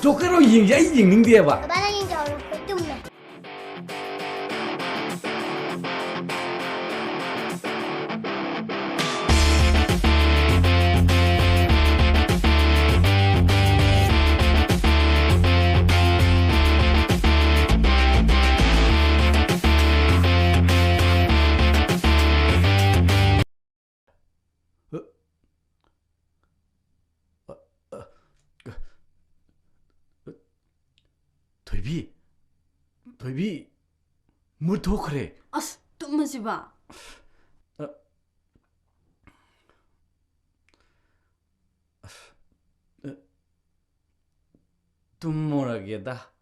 조커로 잉자 잉닝디에 봐. 바바나 인자 얼굴 뚱네. 토이비 무토 그래. 아스 뚱마지 마. tummorage다.